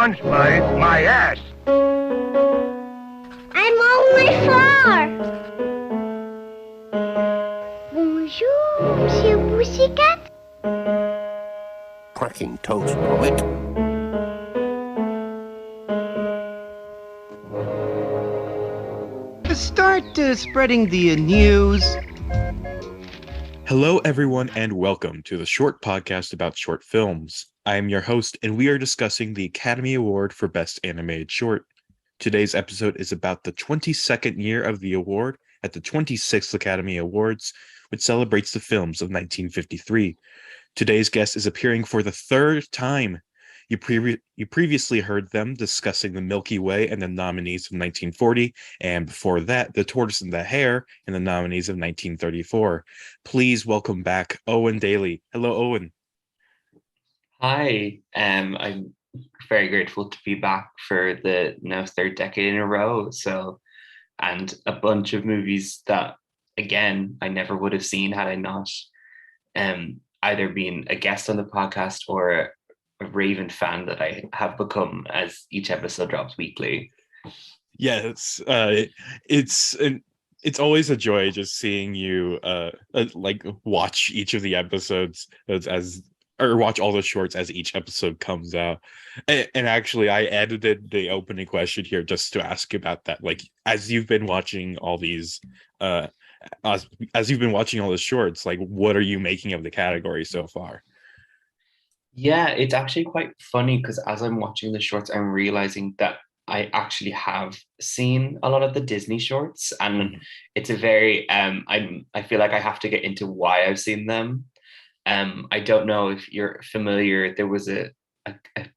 once, my ass. I'm only 4. Bonjour, Monsieur Pussycat. Cracking toast, Crumpet. Start spreading the news. Hello, everyone, and welcome to the short podcast about short films. I am your host, and we are discussing the Academy Award for Best Animated Short. Today's episode is about the 22nd year of the award at the 26th Academy Awards, which celebrates the films of 1953. Today's guest is appearing for the third time. You previously heard them discussing the Milky Way and the nominees of 1940, and before that, the Tortoise and the Hare and the nominees of 1934. Please welcome back Eoin Daly. Hello, Eoin. Hi, I'm very grateful to be back for the now third decade in a row. And a bunch of movies that, again, I never would have seen had I not either been a guest on the podcast or a Raven fan that I have become as each episode drops weekly. Yes, it's always a joy just seeing you watch each of the episodes or watch all the shorts as each episode comes out. And actually, I edited the opening question here just to ask about that. Like, as you've been watching all these, as you've been watching all the shorts, like, what are you making of the category so far? Yeah, it's actually quite funny because as I'm watching the shorts, I'm realizing that I actually have seen a lot of the Disney shorts, and it's a very I feel like I have to get into why I've seen them. I don't know if you're familiar. There was a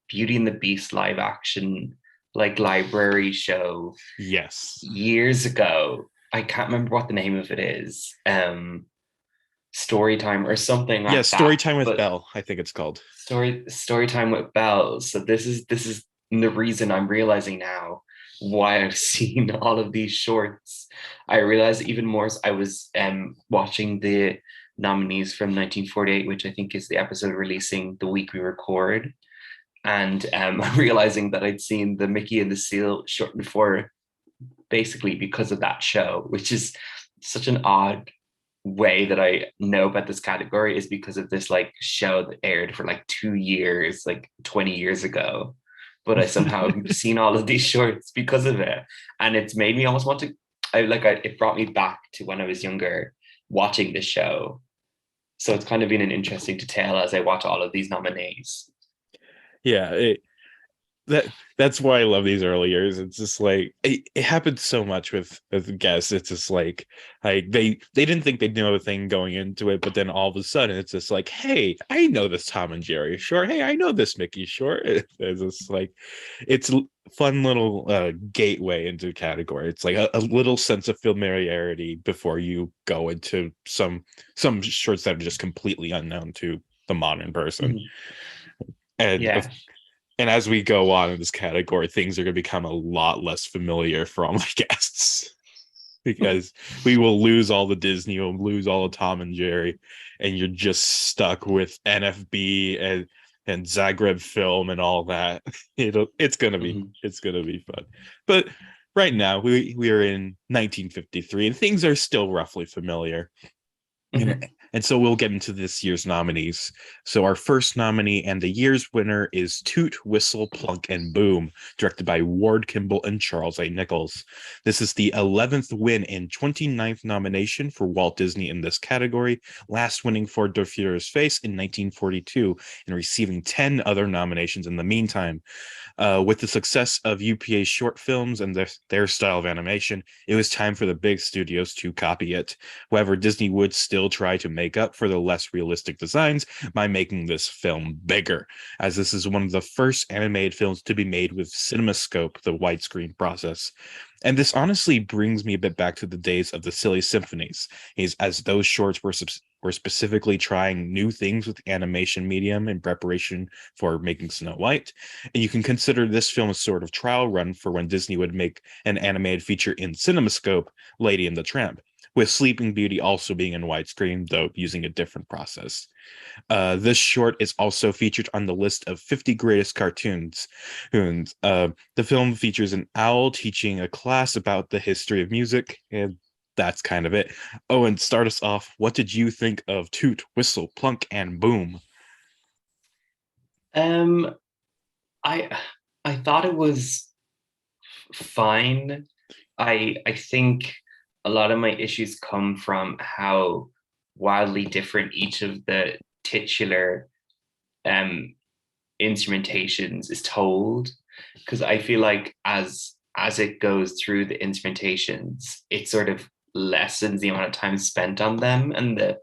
Beauty and the Beast live action library show. Yes. Years ago. I can't remember what the name of it is. Story Time or something like that. Yeah, Story Time with Belle, I think it's called. Story Time with Belle. So this is the reason I'm realizing now why I've seen all of these shorts. I realized even more as I was watching the nominees from 1948, which I think is the episode releasing the week we record. And realizing that I'd seen the Mickey and the Seal short before, basically because of that show, which is such an odd way that I know about this category, is because of this show that aired for 2 years, 20 years ago. But I somehow have seen all of these shorts because of it. And it's made me almost want to, it brought me back to when I was younger watching this show. So it's kind of been an interesting detail as I watch all of these nominees. Yeah, that's why I love these early years. It's just it happens so much with guests. It's just they didn't think they'd know a thing going into it, but then all of a sudden it's just hey, I know this Tom and Jerry short. Hey, I know this Mickey short. It's just it's a fun little gateway into the category. It's a little sense of familiarity before you go into some shorts that are just completely unknown to the modern person. Mm-hmm. And yeah. And as we go on in this category, things are going to become a lot less familiar for all my guests, because we will lose all the Disney, we'll lose all the Tom and Jerry, and you're just stuck with NFB and Zagreb Film and all that. It's gonna be fun. But right now we are in 1953, and things are still roughly familiar. Mm-hmm. And so we'll get into this year's nominees. So our first nominee and the year's winner is Toot, Whistle, Plunk, and Boom, directed by Ward Kimball and Charles A. Nichols. This is the 11th win and 29th nomination for Walt Disney in this category, last winning for Der Fuhrer's Face in 1942 and receiving 10 other nominations in the meantime. With the success of UPA's short films and their style of animation, it was time for the big studios to copy it. However, Disney would still try to make up for the less realistic designs by making this film bigger, as this is one of the first animated films to be made with CinemaScope, the widescreen process. And this honestly brings me a bit back to the days of the Silly Symphonies, as those shorts were specifically trying new things with animation medium in preparation for making Snow White. And you can consider this film a sort of trial run for when Disney would make an animated feature in CinemaScope, Lady and the Tramp. with Sleeping Beauty also being in widescreen, though using a different process. This short is also featured on the list of 50 greatest cartoons. And the film features an owl teaching a class about the history of music, and that's kind of it. Oh, and start us off. What did you think of Toot, Whistle, Plunk, and Boom? Um, I I thought it was fine. I think a lot of my issues come from how wildly different each of the titular um instrumentations is told, because I feel like as it goes through the instrumentations, it sort of lessens the amount of time spent on them and the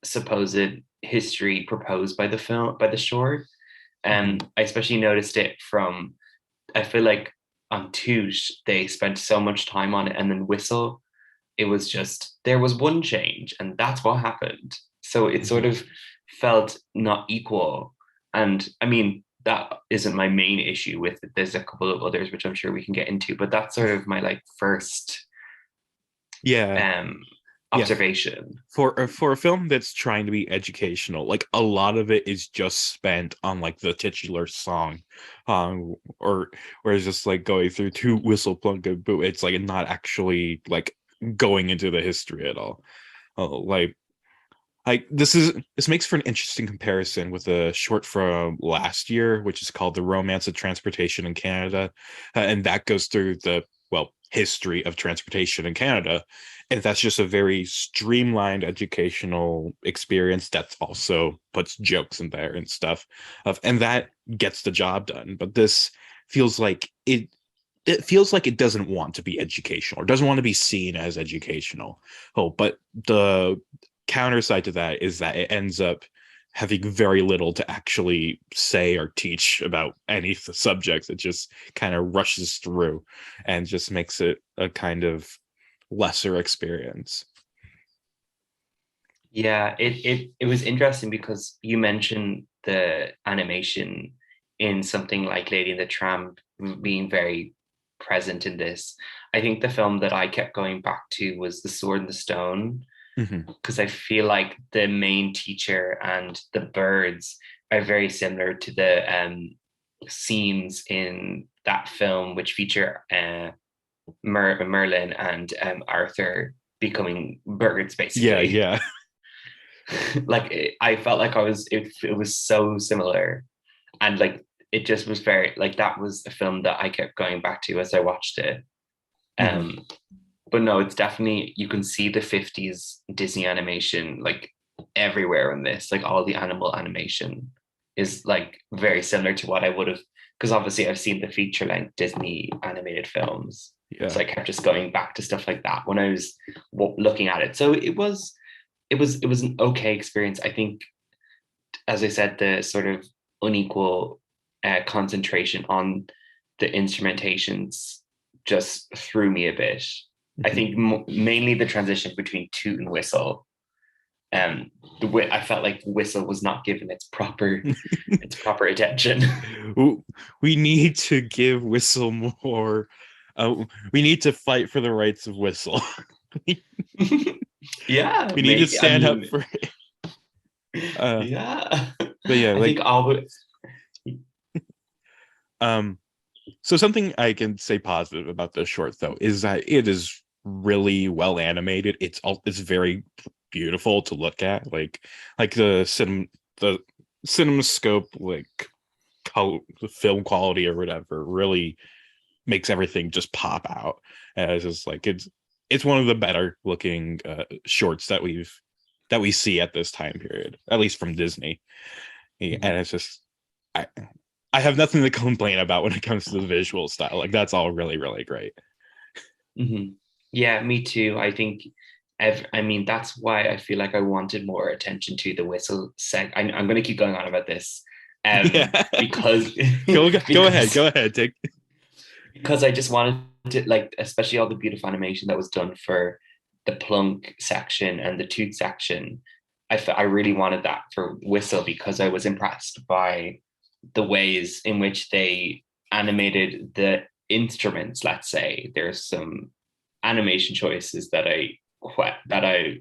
supposed history proposed by the film, by the short. And I especially noticed it from, I feel like on Toot they spent so much time on it, and then Whistle, it was just there was one change and that's what happened. So it sort of felt not equal. And I mean, that isn't my main issue with it. There's a couple of others which I'm sure we can get into, but that's sort of my like first Yeah. um Yeah. observation. For a film that's trying to be educational, like a lot of it is just spent on like the titular song, or it's just like going through to Whistle Plunk and Boo. It's like not actually like going into the history at all. Like this makes for an interesting comparison with a short from last year, which is called "The Romance of Transportation in Canada," and that goes through the history of transportation in Canada, and that's just a very streamlined educational experience that also puts jokes in there and stuff, and that gets the job done. But this feels like it feels like it doesn't want to be educational or doesn't want to be seen as educational. Oh, but the counter side to that is that it ends up having very little to actually say or teach about any of the subjects. It just kind of rushes through and just makes it a kind of lesser experience. Yeah, it was interesting because you mentioned the animation in something like Lady and the Tramp being very present in this. I think the film that I kept going back to was The Sword and the Stone, because I feel like the main teacher and the birds are very similar to the scenes in that film, which feature Merlin and Arthur becoming birds, Yeah, basically. yeah. Like I felt like it was so similar, and like it just was very like that was a film that I kept going back to as I watched it. But no, it's definitely, you can see the 50s Disney animation like everywhere in this. Like all the animal animation is like very similar to what I would have, because obviously I've seen the feature length Disney animated films. Yeah. So I kept just going back to stuff like that when I was looking at it. So it was an okay experience. I think, as I said, the sort of unequal concentration on the instrumentations just threw me a bit. I think mainly the transition between Toot and Whistle. I felt like Whistle was not given its proper attention. We need to give Whistle more. We need to fight for the rights of Whistle. Yeah, We need to stand up for it. Yeah, but yeah, I think so something I can say positive about this short though is that it is really well animated. It's very beautiful to look at. Like the cinemascope, like the film quality or whatever really makes everything just pop out. And it's just like it's one of the better looking shorts that we see at this time period, at least from Disney. And it's just I have nothing to complain about when it comes to the visual style. Like that's all really, really great. Yeah, me too. I think I mean, that's why I feel like I wanted more attention to the Whistle I'm going to keep going on about this, because go ahead. Because I just wanted to, like, especially all the beautiful animation that was done for the Plunk section and the Toot section. I really wanted that for Whistle because I was impressed by the ways in which they animated the instruments. Let's say there's some animation choices that I that I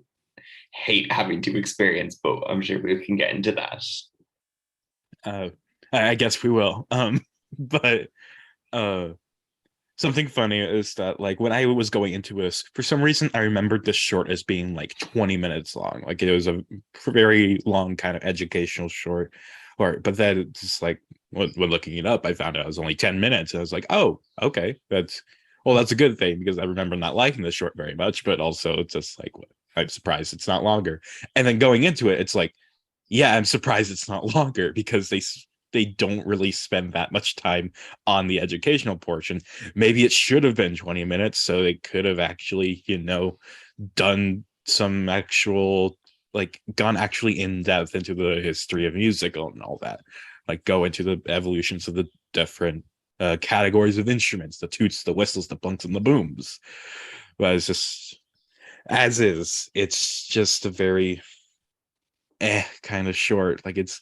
hate having to experience, but I'm sure we can get into that. uh I guess we will. But uh something funny is that like when I was going into this, for some reason I remembered this short as being like 20 minutes long. Like it was a very long kind of educational short. Or but then it's just like when looking it up, I found out it was only 10 minutes. I was like, oh, okay. That's a good thing because I remember not liking the short very much, but also it's just like I'm surprised it's not longer. And then going into it, it's like, yeah, I'm surprised it's not longer because they don't really spend that much time on the educational portion. Maybe it should have been 20 minutes so they could have actually, done some actual, like gone actually in depth into the history of music and all that, like go into the evolutions of the different categories of instruments, the toots, the whistles, the plunks, and the booms. But it's just as is, it's just a very kind of short. Like it's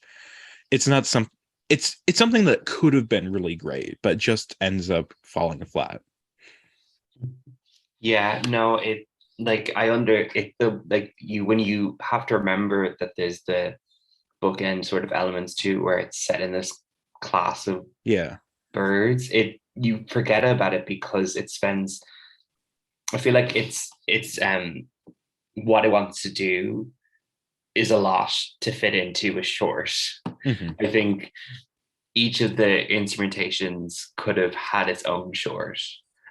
not some it's something that could have been really great, but just ends up falling flat. Yeah, no, it like I under it the like you when you have to remember that there's the bookend sort of elements too, where it's set in this class of Yeah. birds. It you forget about it because it spends. I feel like it's what it wants to do is a lot to fit into a short. Mm-hmm. I think each of the instrumentations could have had its own short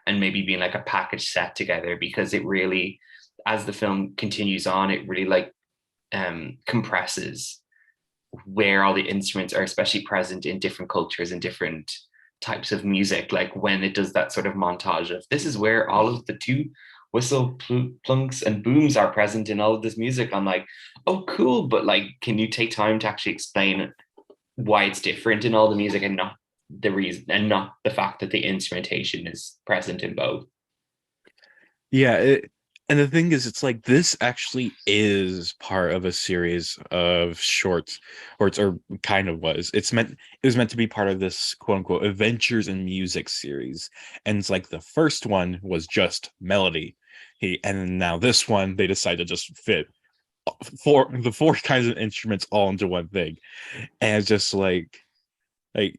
and maybe been like a package set together, because it really, as the film continues on, it really like compresses where all the instruments are especially present in different cultures and different types of music. Like when it does that sort of montage of this is where all of the two whistle plunks and booms are present in all of this music, I'm like, oh cool, but like can you take time to actually explain why it's different in all the music and not the reason and not the fact that the instrumentation is present in both. Yeah, and the thing is, it's like this actually is part of a series of shorts, or kind of was. It was meant to be part of this quote unquote adventures in music series, and it's like the first one was just melody, and now this one they decided to just fit four kinds of instruments all into one thing, and it's just like I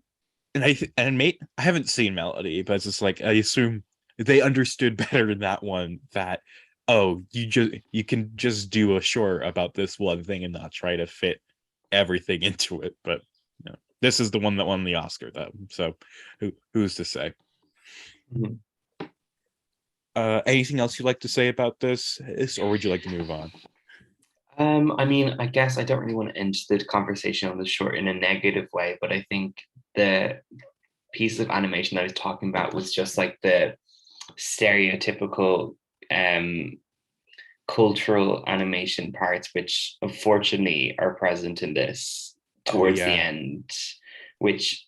haven't seen Melody, but it's just like I assume they understood better in that one that you can just do a short about this one thing and not try to fit everything into it. But this is the one that won the Oscar though, so who's to say? Mhm. Anything else you'd like to say about this, or would you like to move on? I mean, I guess I don't really want to end the conversation on the short in a negative way, but I think the piece of animation that I was talking about was just like the stereotypical cultural animation parts, which unfortunately are present in this Oh towards the yeah, end, which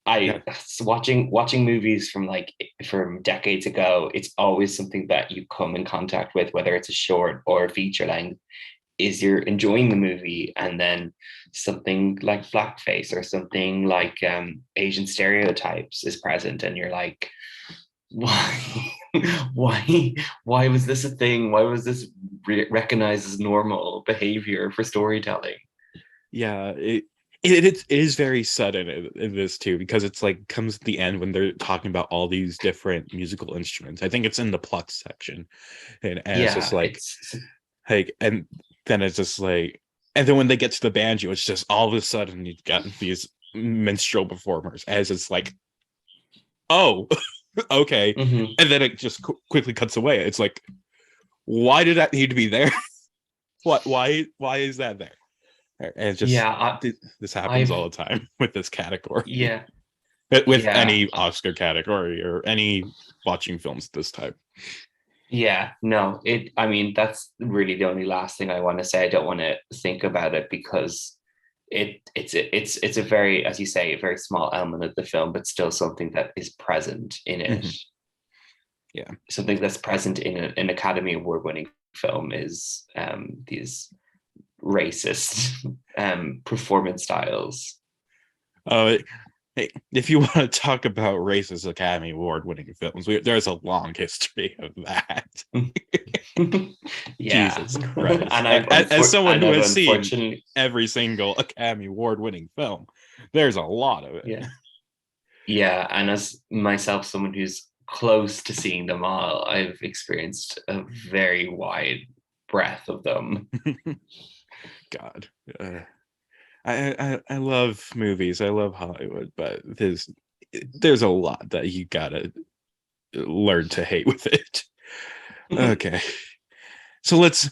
yeah, watching movies from decades ago, it's always something that you come in contact with, whether it's a short or a feature length, is you're enjoying the movie and then something like blackface or something like Asian stereotypes is present and you're like, why why was this a thing? Why was this recognized as normal behavior for storytelling? yeah. It is very sudden in this too, because it's like comes at the end when they're talking about all these different musical instruments. I think it's in the plot section, and it's just Yeah, like, and then it's just like, and then when they get to the banjo, it's just all of a sudden you've got these minstrel performers, as it's like, oh, okay, mhm. and then it just quickly cuts away. It's like, why did that need to be there? What? Why is that there? And it's just Yeah, this happens I've all the time with this category, yeah, with yeah, any Oscar category or any watching films this type. yeah. No, I mean, that's really the only last thing I want to say. I don't want to think about it because it's a very, as you say, a very small element of the film, but still something that is present in it. Mhm. Yeah. Something that's present in an Academy Award winning film is these racist performance styles. Uh, Hey, if you want to talk about racist Academy Award winning films, there's a long history of that. Yeah, Jesus Christ. and As someone who I've has seen unfortunately, every single Academy Award winning film, there's a lot of it. yeah, yeah, and as myself, someone who's close to seeing them all, I've experienced a very wide breadth of them. God. I love movies. I love Hollywood, but there's a lot that you gotta learn to hate with it. Okay. So let's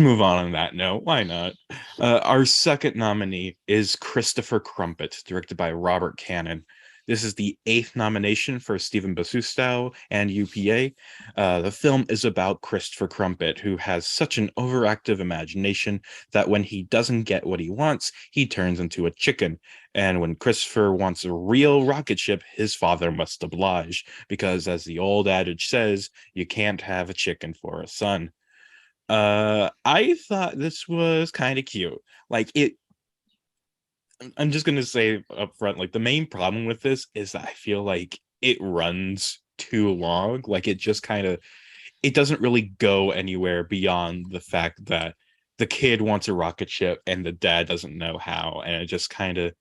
move on that note. Why not? Our second nominee is Christopher Crumpet, directed by Robert Cannon. This is the 8th nomination for Stephen Basustow and UPA. The film is about Christopher Crumpet, who has such an overactive imagination that when he doesn't get what he wants, he turns into a chicken. And when Christopher wants a real rocket ship, his father must oblige, because as the old adage says, you can't have a chicken for a son. I thought this was kind of cute. Like it, I'm just gonna say up front, like the main problem with this is that I feel like it runs too long. Like it just kind of, it doesn't really go anywhere beyond the fact that the kid wants a rocket ship and the dad doesn't know how, and it just kind of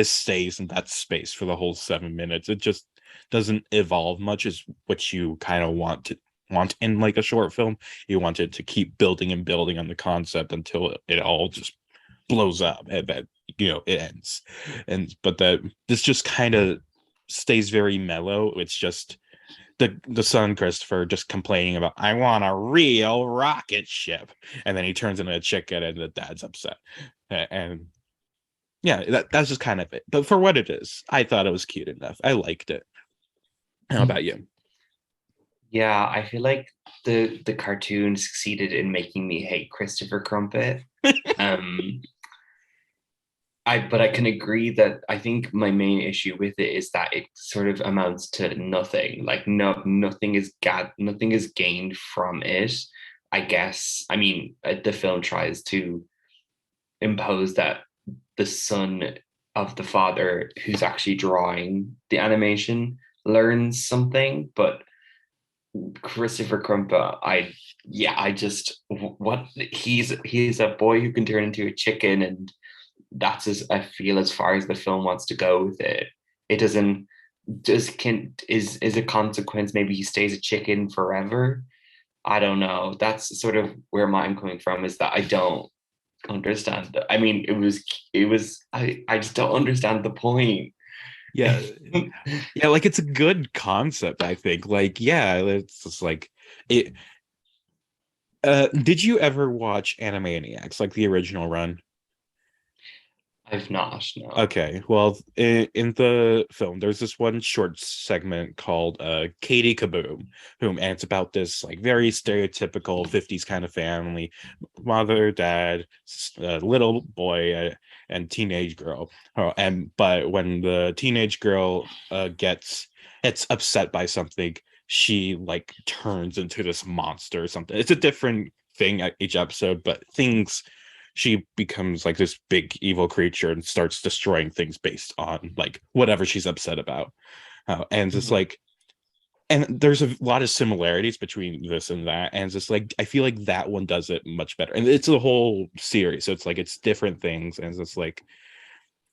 stays in that space for the whole 7 minutes. It just doesn't evolve much, is what you kind of want in like a short film. You want it to keep building and building on the concept until it all just blows up and that it ends. And but that this just kind of stays very mellow. It's just the son Christopher just complaining about, I want a real rocket ship, and then he turns into a chicken and the dad's upset. And yeah, that's just kind of it. But for what it is, I thought it was cute enough. I liked it. How about you? Yeah, I feel like the cartoon succeeded in making me hate Christopher Crumpet. Um, but I can agree that I think my main issue with it is that it sort of amounts to nothing. Like nothing is gained from it. I guess. I mean, the film tries to impose that the son of the father who's actually drawing the animation learns something, but Christopher Crumpet, I just what he's a boy who can turn into a chicken, and that's as I feel as far as the film wants to go with it. It doesn't just can is a consequence. Maybe he stays a chicken forever. I don't know. That's sort of where I'm coming from, is that I don't understand. I mean, I just don't understand the point. Yeah, yeah, like it's a good concept, I think. Like, yeah, it's just like it. Did you ever watch Animaniacs, like the original run? I've not, no. Okay, well, in the film, there's this one short segment called Katie Kaboom, and it's about this like very stereotypical 50s kind of family, mother, dad, little boy, and teenage girl. But when the teenage girl gets upset by something, she like turns into this monster or something. It's a different thing at each episode, but things she becomes like this big evil creature and starts destroying things based on like whatever she's upset about. And it's Mhm. like, and there's a lot of similarities between this and that. And it's just like, I feel like that one does it much better. And it's a whole series. So it's like, it's different things. And it's like,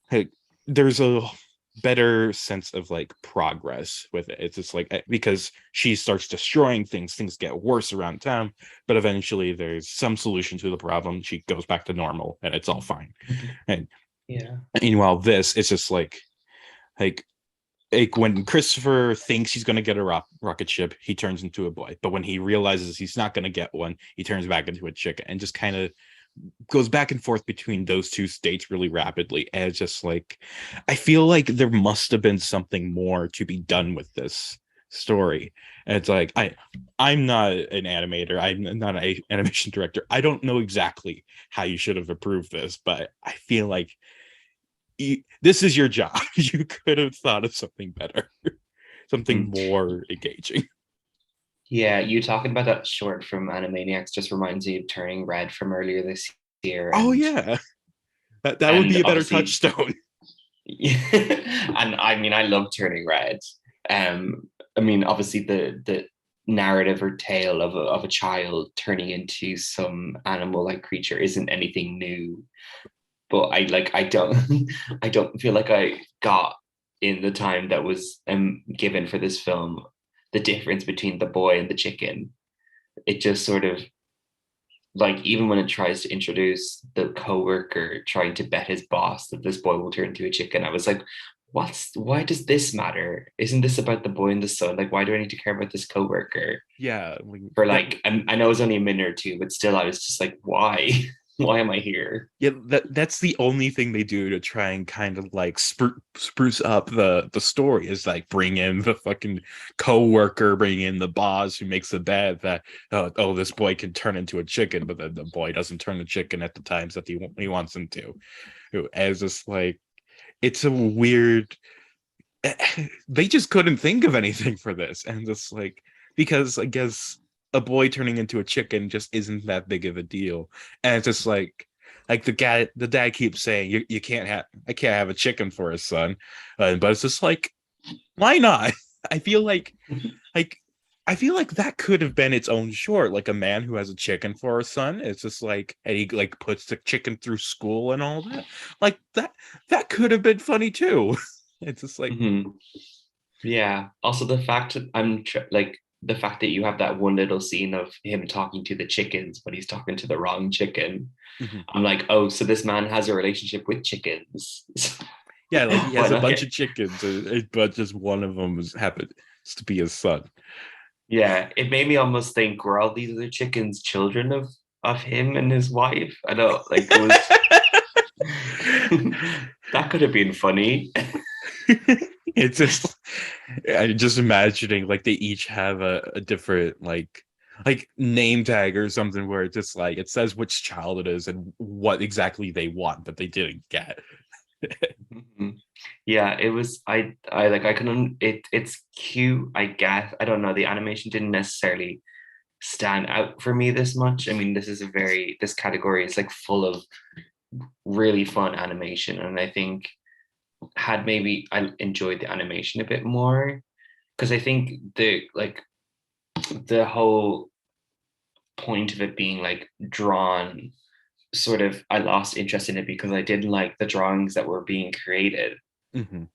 hey, there's a better sense of like progress with it. It's just like, because she starts destroying things get worse around town, but eventually there's some solution to the problem. She goes back to normal and it's all fine. Mhm. And Yeah. meanwhile, this it's just like like when Christopher thinks he's going to get a rocket ship, he turns into a boy. But when he realizes he's not going to get one, he turns back into a chicken, and just kind of goes back and forth between those two states really rapidly. And it's just like, I feel like there must have been something more to be done with this story. And it's like, I'm not an animator, I'm not an animation director, I don't know exactly how you should have approved this, but I feel like this is your job. You could have thought of something better, something Mm. more engaging. Yeah, you talking about that short from Animaniacs just reminds me of Turning Red from earlier this year, Oh and yeah, that would and be a better obviously touchstone. And I mean, I love Turning Red. I mean, obviously the narrative or tale of a child turning into some animal like creature isn't anything new. But I don't I don't feel like I got in the time that was given for this film the difference between the boy and the chicken. It just sort of like even when it tries to introduce the coworker trying to bet his boss that this boy will turn into a chicken, I was like, why does this matter? Isn't this about the boy and the son? Like, why do I need to care about this coworker? Yeah, For that, like, I know it's only a minute or two, but still, I was just like, why? Why am I here? yeah, that's the only thing they do to try and kind of like spruce up the story is like bring in the fucking co-worker, bring in the boss who makes the bet that oh, this boy can turn into a chicken, but then the boy doesn't turn a chicken at the times that he wants him to. As just like it's a weird they just couldn't think of anything for this, and just like because I guess a boy turning into a chicken just isn't that big of a deal, and it's just like the dad keeps saying you can't have I can't have a chicken for his son, but it's just like why not? I feel like I feel like that could have been its own short, like a man who has a chicken for a son. It's just like and he like puts the chicken through school and all that. Like that could have been funny too. It's just like Mm-hmm. Yeah. Also, the fact that like the fact that you have that one little scene of him talking to the chickens, but he's talking to the wrong chicken. mhm. I'm like, oh, so this man has a relationship with chickens. Yeah, like he Why has a not bunch get? of chickens, but just one of them happens to be his son. Yeah, it made me almost think, were all these other chickens children of him and his wife? I don't like it was that could have been funny. It's just I just imagining like they each have a different like name tag or something where it just like it says which child it is and what exactly they want, but they didn't get. Mhm. Yeah, it was I like I can it's cute, I guess. I don't know. The animation didn't necessarily stand out for me this much. I mean, this category is like full of really fun animation, and I think had maybe I enjoyed the animation a bit more because I think the whole point of it being like drawn sort of I lost interest in it because I didn't like the drawings that were being created Mhm.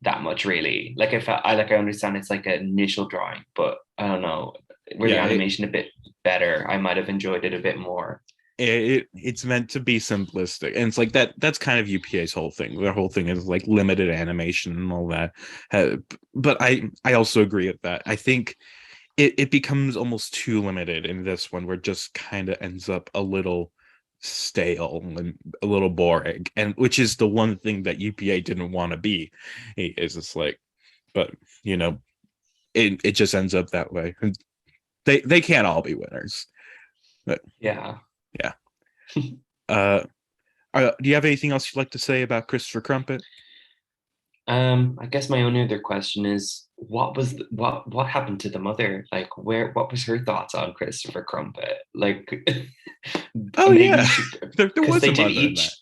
that much really. Like I understand it's like an initial drawing, but I don't know, were the Yeah, animation a bit better, I might have enjoyed it a bit more. it's meant to be simplistic, and it's like that's kind of UPA's whole thing. Their whole thing is like limited animation and all that. Uh, but I also agree with that. I think it becomes almost too limited in this one, where it just kind of ends up a little stale and a little boring, and which is the one thing that UPA didn't want to be. It's just like, but you know, it just ends up that way. And they can't all be winners. But Yeah. yeah. Uh, do you have anything else you'd like to say about Christopher Crumpet? I guess my only other question is what happened to the mother? Like what was her thoughts on Christopher Crumpet? Like Oh maybe yeah, she there because was they a did mother in that. each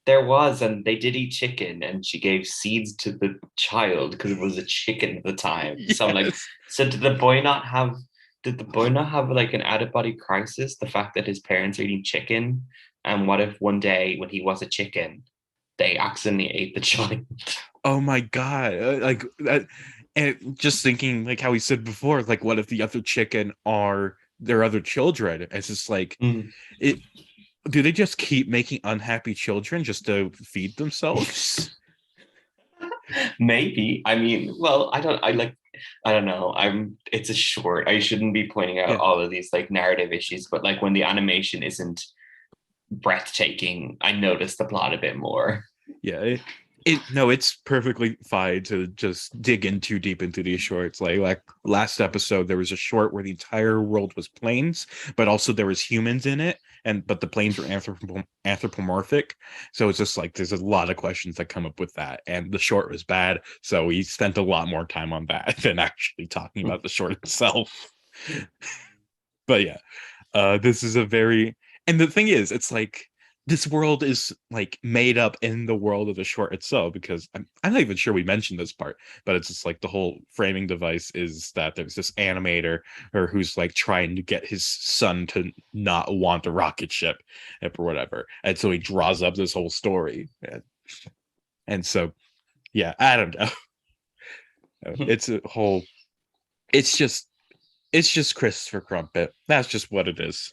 there was and they did eat chicken and she gave seeds to the child because it was a chicken at the time. So I'm like, Yes. so did the boy not have like an out of body crisis? The fact that his parents are eating chicken, and what if one day when he was a chicken, they accidentally ate the child? Oh my god, like that, and just thinking like how he said before, like what if the other chicken are their other children? It's just like it. Do they just keep making unhappy children just to feed themselves? Maybe. I mean, well, I don't know. it's a short. I shouldn't be pointing out Yeah, all of these like narrative issues, but like when the animation isn't breathtaking, I notice the plot a bit more. yeah. It no, it's perfectly fine to just dig in too deep into these shorts. Like last episode, there was a short where the entire world was planes, but also there was humans in it, and but the planes were anthropomorphic. So it's just like there's a lot of questions that come up with that, and the short was bad, so we spent a lot more time on that than actually talking about the short itself. But yeah, this is a very and the thing is, it's like this world is like made up in the world of the short itself, because I'm not even sure we mentioned this part, but it's just like the whole framing device is that there's this animator or who's like trying to get his son to not want a rocket ship or whatever, and so he draws up this whole story, and so yeah, I don't know. It's a whole, it's just Christopher Crumpet. That's just what it is.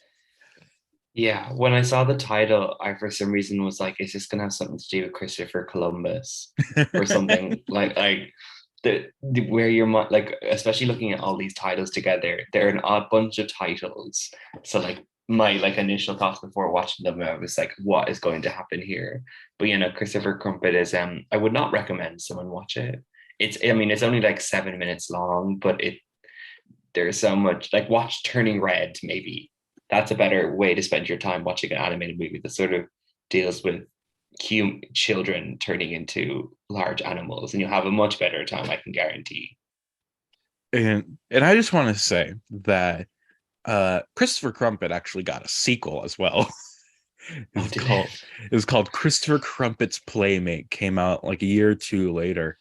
Yeah, when I saw the title, I for some reason was like, is this gonna have something to do with Christopher Columbus or something like where you're like, especially looking at all these titles together, they're an odd bunch of titles. So like my like initial thoughts before watching them, I was like, what is going to happen here? But you know, Christopher Crumpet is I would not recommend someone watch it. I mean, it's only like 7 minutes long, but there's so much, like watch Turning Red, maybe. That's a better way to spend your time watching an animated movie that sort of deals with children turning into large animals, and you'll have a much better time, I can guarantee. And I just want to say that Christopher Crumpet actually got a sequel as well. Oh, It's did called it? it was called Christopher Crumpet's Playmate. Came out like a year or two later,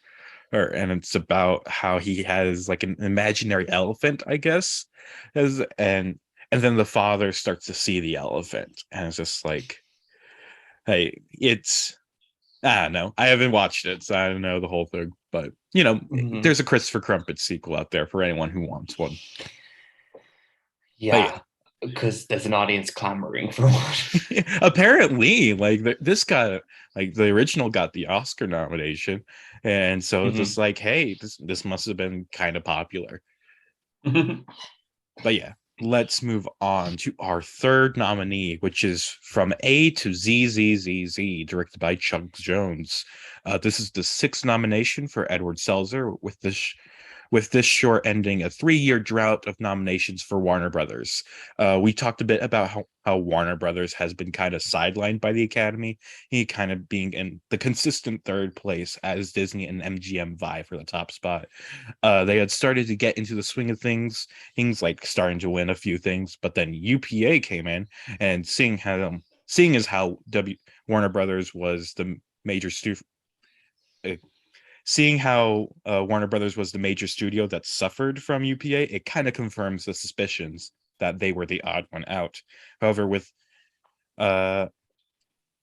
and it's about how he has like an imaginary elephant, I guess, as and then the father starts to see the elephant, and it's just like, hey, it's, I don't know. I haven't watched it, so I don't know the whole thing. But you know, Mhm. there's a Christopher Crumpet sequel out there for anyone who wants one. But Yeah, because there's an audience clamoring for one. yeah, apparently, like this got, like the original got the Oscar nomination, and so it's just Mhm. like, hey, this must have been kind of popular. But yeah, let's move on to our third nominee, which is From A to Z, directed by Chuck Jones. This is the sixth nomination for Edward Selzer, with this short ending a 3-year drought of nominations for Warner Brothers. We talked a bit about how Warner Brothers has been kind of sidelined by the Academy, he kind of being in the consistent third place as Disney and MGM vie for the top spot. They had started to get into the swing of things like starting to win a few things, but then UPA came in, and seeing as how Warner Brothers was the major uh, seeing how Warner Brothers was the major studio that suffered from UPA, it kind of confirms the suspicions that they were the odd one out. However, with uh,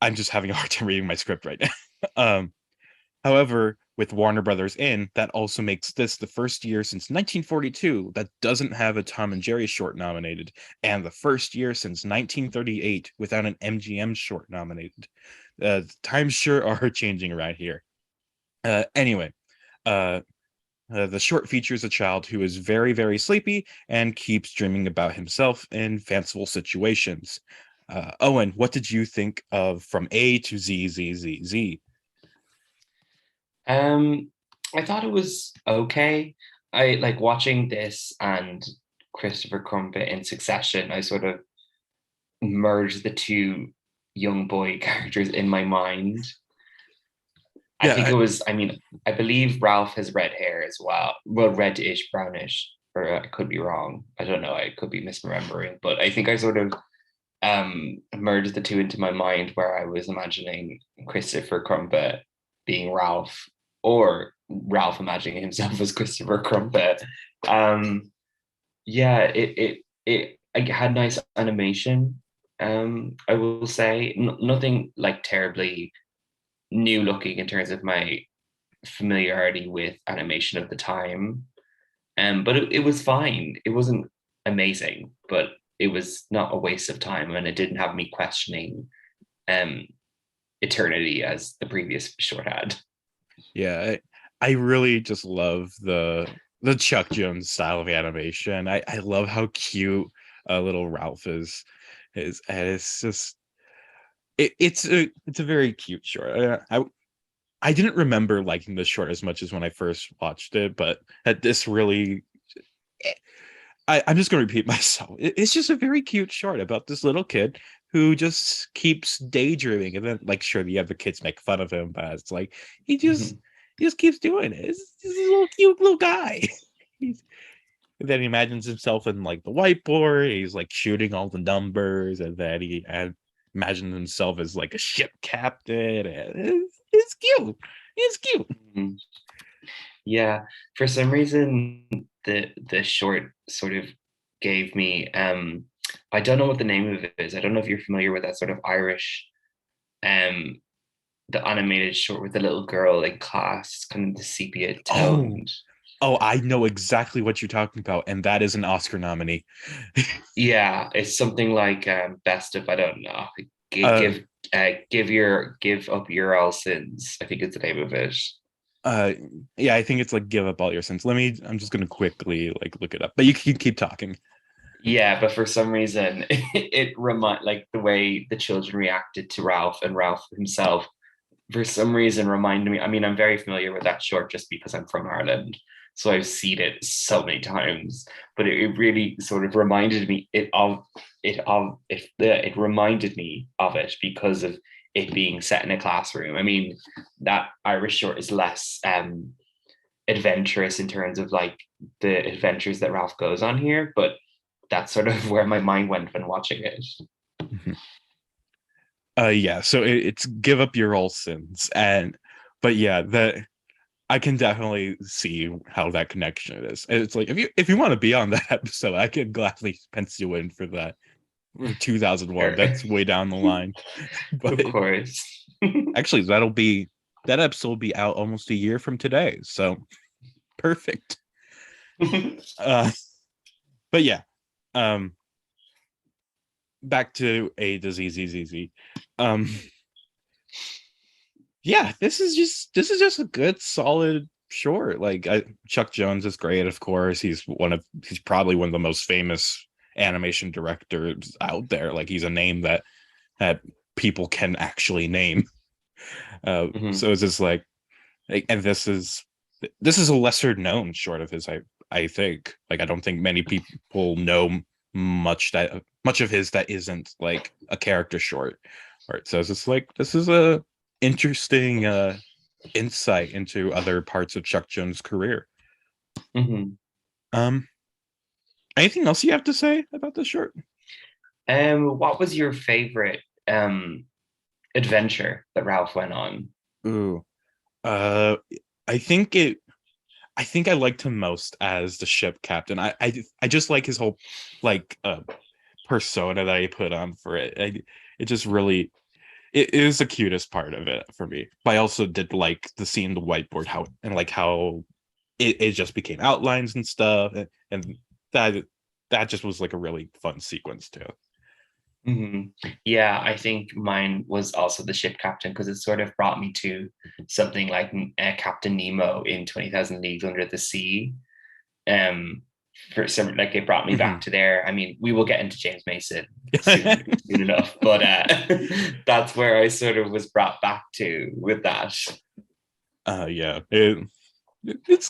I'm just having a hard time reading my script right now. However, with Warner Brothers in, that also makes this the first year since 1942 that doesn't have a Tom and Jerry short nominated, and the first year since 1938 without an MGM short nominated. Times sure are changing around here. Anyway, uh, the short features a child who is very, very sleepy and keeps dreaming about himself in fanciful situations. Owen, what did you think of From A to Z? Um, I thought it was okay. I like watching this and Christopher Crumpet in succession. I sort of merged the two young boy characters in my mind. I think Yeah, it was, I mean, I believe Ralph has red hair as well. Well, reddish, brownish, or I could be wrong. I don't know. I could be misremembering, but I think I sort of merged the two into my mind where I was imagining Christopher Crumpet being Ralph, or Ralph imagining himself as Christopher Crumpet. Um, yeah, it had nice animation. I will say nothing like terribly new looking in terms of my familiarity with animation of the time. But it was fine. It wasn't amazing, but it was not a waste of time, and it didn't have me questioning um eternity as the previous short had. yeah, I really just love the Chuck Jones style of animation. I love how cute little Ralph is, and it's just it's a very cute short. I didn't remember liking this short as much as when I first watched it, but at this really, I'm just going to repeat myself. It's just a very cute short about this little kid who just keeps daydreaming, and then like sure the other kids make fun of him, but it's like he just keeps doing it. It's a little cute little guy. He's, and then he imagines himself in like the whiteboard. He's like shooting all the numbers, and then he imagine himself as like a ship captain. And it's cute. It's cute. Mhm. Yeah, for some reason the short sort of gave me I don't know what the name of it is. I don't know if you're familiar with that sort of Irish um the animated short with the little girl in class, kind of the sepia Oh, toned. I know exactly what you're talking about, and that is an Oscar nominee. Yeah, it's something like best of, I don't know. uh, Give up your all sins, I think it's the name of it. uh, yeah, I think it's like give up all your sins. I'm just gonna quickly like look it up, but you can keep talking. Yeah, but for some reason it remind like the way the children reacted to Ralph and Ralph himself for some reason reminded me. I mean, I'm very familiar with that short just because I'm from Ireland, so I've seen it so many times. But it really sort of reminded me it reminded me of it because of it being set in a classroom. I mean, that Irish short is less adventurous in terms of like the adventures that Ralph goes on here, but that's sort of where my mind went when watching it. Mhm. Yeah, so it's give up your old sins, but yeah, that I can definitely see how that connection is. And it's like if you want to be on that episode, I could gladly pencil you in for that. For 2001, Sure. that's way down the line. But Of course. actually, that episode will be out almost a year from today, so perfect. Uh, but yeah, um, back to A to Z Z Z Z. Um, yeah, this is just a good solid short. Like Chuck Jones is great, of course. He's probably one of the most famous animation directors out there. Like he's a name that people can actually name. Mhm. So it's just and this is a lesser known short of his. I think like I don't think many people know much of his that isn't like a character short. Right. So it's just like this is a interesting insight into other parts of Chuck Jones' career. Mhm. Um, anything else you have to say about this short? What was your favorite adventure that Ralph went on? Ooh, uh, I think it. I think I liked him most as the ship captain. I just like his whole like persona that he put on for it. It just really it is the cutest part of it for me. But I also did like the scene the whiteboard how it just became outlines and stuff and that that just was like a really fun sequence too. Mhm. Yeah, I think mine was also the ship captain because it sort of brought me to something like Captain Nemo in 20,000 Leagues Under the Sea. Um, for some, like it brought me back Mhm. to there. I mean, we will get into James Mason soon enough, but that's where I sort of was brought back to with that. Yeah, it's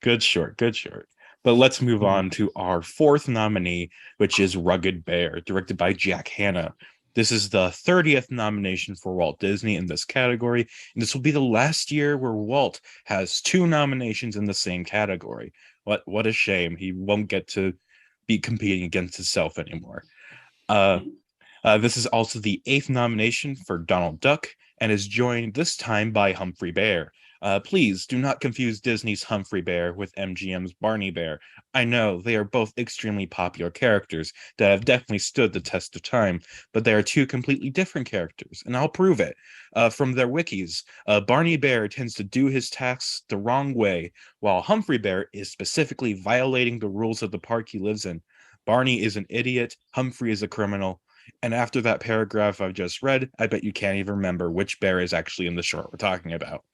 good short. But let's move Mhm. on to our fourth nominee, which is Rugged Bear, directed by Jack Hanna. This is the 30th nomination for Walt Disney in this category, and this will be the last year where Walt has two nominations in the same category. What a shame. He won't get to be competing against himself anymore. Uh, this is also the eighth nomination for Donald Duck and is joined this time by Humphrey Bear. Please do not confuse Disney's Humphrey Bear with MGM's Barney Bear. I know they are both extremely popular characters that have definitely stood the test of time, but they are two completely different characters, and I'll prove it. From their wikis, Barney Bear tends to do his tasks the wrong way, while Humphrey Bear is specifically violating the rules of the park he lives in. Barney is an idiot, Humphrey is a criminal, and after that paragraph I've just read, I bet you can't even remember which bear is actually in the short we're talking about.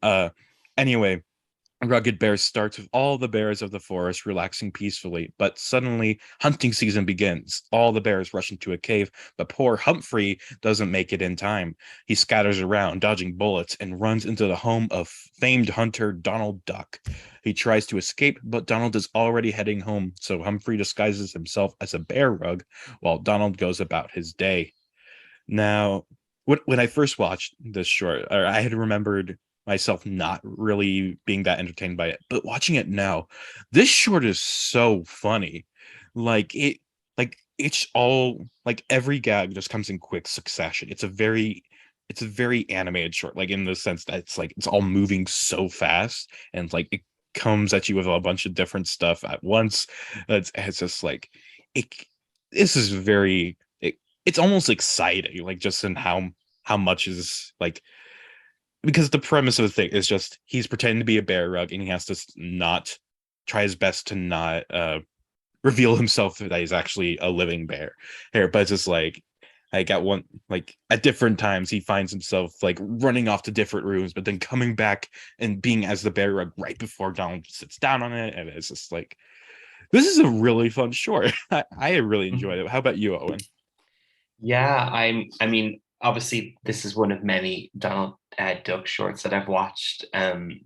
Uh, anyway, Rugged Bear starts with all the bears of the forest relaxing peacefully, but suddenly hunting season begins. All the bears rush into a cave, but poor Humphrey doesn't make it in time. He scatters around, dodging bullets, and runs into the home of famed hunter Donald Duck. He tries to escape, but Donald is already heading home, so Humphrey disguises himself as a bear rug while Donald goes about his day. Now, when I first watched this short, I had remembered myself not really being that entertained by it, but watching it now, this short is so funny. Like it, like it's all like every gag just comes in quick succession. It's a very animated short, like in the sense that it's like it's all moving so fast, and like it comes at you with a bunch of different stuff at once. It's just like it. This is very. It's almost exciting, like just in how much is like, because the premise of the thing is just he's pretending to be a bear rug and he has to not try his best to not reveal himself that he's actually a living bear here, but it's just like at one, like at different times he finds himself like running off to different rooms but then coming back and being as the bear rug right before Donald sits down on it, and it's just like this is a really fun short. I really enjoyed it. How about you, Owen? Yeah, I mean, obviously, this is one of many Donald Duck shorts that I've watched in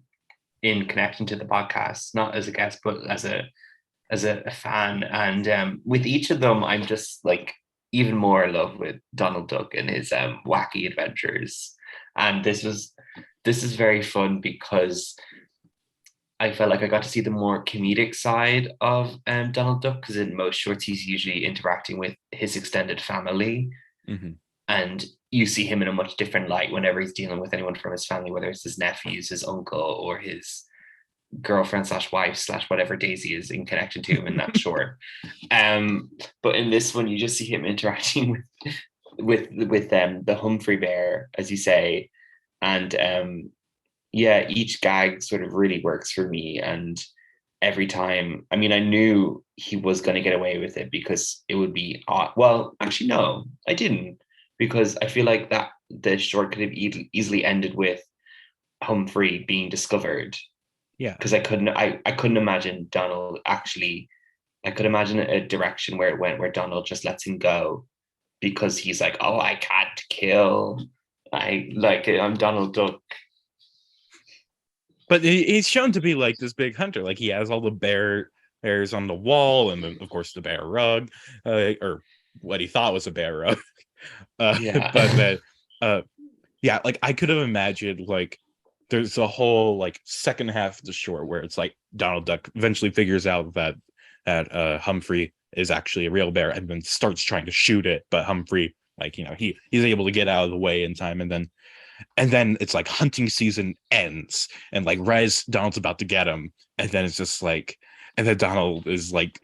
connection to the podcast, not as a guest, but as a fan. And with each of them, I'm just like even more in love with Donald Duck and his wacky adventures. And this is very fun because I felt like I got to see the more comedic side of Donald Duck, because in most shorts he's usually interacting with his extended family, Mm-hmm. and you see him in a much different light whenever he's dealing with anyone from his family, whether it's his nephews, his uncle, or his girlfriend slash wife slash whatever Daisy is in connection to him in that short. But in this one, you just see him interacting with the Humphrey Bear, as you say, and yeah, each gag sort of really works for me. And every time, I mean, I knew he was going to get away with it because it would be odd. Well, actually, no, I didn't, because I feel like that the short could have easily ended with Humphrey being discovered, Yeah. because I couldn't imagine Donald actually. I could imagine a direction where it went where Donald just lets him go because he's like, oh, I can't kill. I'm Donald Duck. But he's shown to be like this big hunter. Like he has all the bears on the wall, and then of course the bear rug, or what he thought was a bear rug. Yeah. But then, yeah, like I could have imagined like there's a whole like second half of the short where it's like Donald Duck eventually figures out that Humphrey is actually a real bear and then starts trying to shoot it, but Humphrey, like, you know, he's able to get out of the way in time, and then it's like hunting season ends, and like Rez Donald's about to get him, and then it's just like, and then Donald is like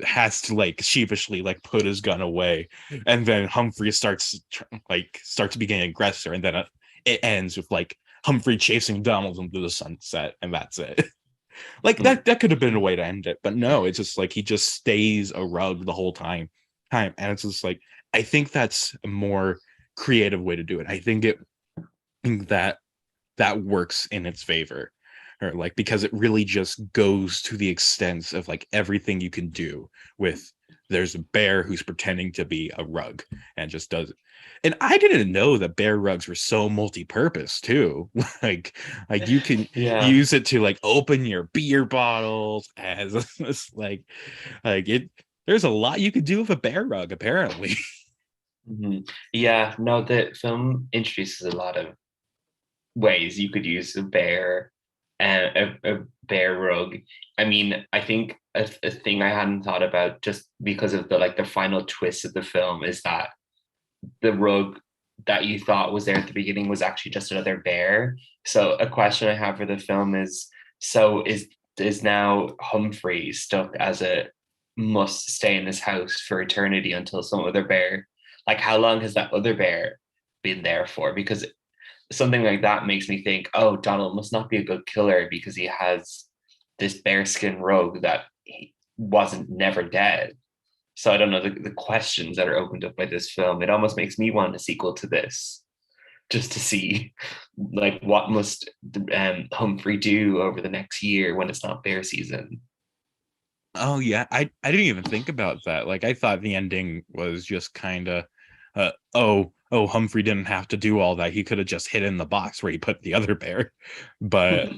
has to like sheepishly like put his gun away, and then Humphrey starts being an aggressor, and then it ends with like Humphrey chasing Donald into the sunset, and that's it. Like that could have been a way to end it, but no, it's just like he just stays a rug the whole time, and it's just like I think that's a more creative way to do it. I think that works in its favor, or like because it really just goes to the extent of like everything you can do with there's a bear who's pretending to be a rug and just does it. And I didn't know that bear rugs were so multi-purpose too. like you can Yeah. use it to like open your beer bottles as like it there's a lot you could do with a bear rug apparently. Yeah, no, the film introduces a lot of ways you could use a bear and a bear rug. I mean, I think a thing I hadn't thought about, just because of the final twist of the film, is that the rug that you thought was there at the beginning was actually just another bear. So a question I have for the film is, so is now Humphrey stuck as a must stay in this house for eternity until some other bear, like how long has that other bear been there for? Because something like that makes me think, oh, Donald must not be a good killer because he has this bearskin rogue that he wasn't never dead. So I don't know, the questions that are opened up by this film, it almost makes me want a sequel to this, just to see like what must Humphrey do over the next year when it's not bear season. Oh yeah, I didn't even think about that. Like I thought the ending was just kind of, oh Humphrey didn't have to do all that. He could have just hid in the box where he put the other bear. But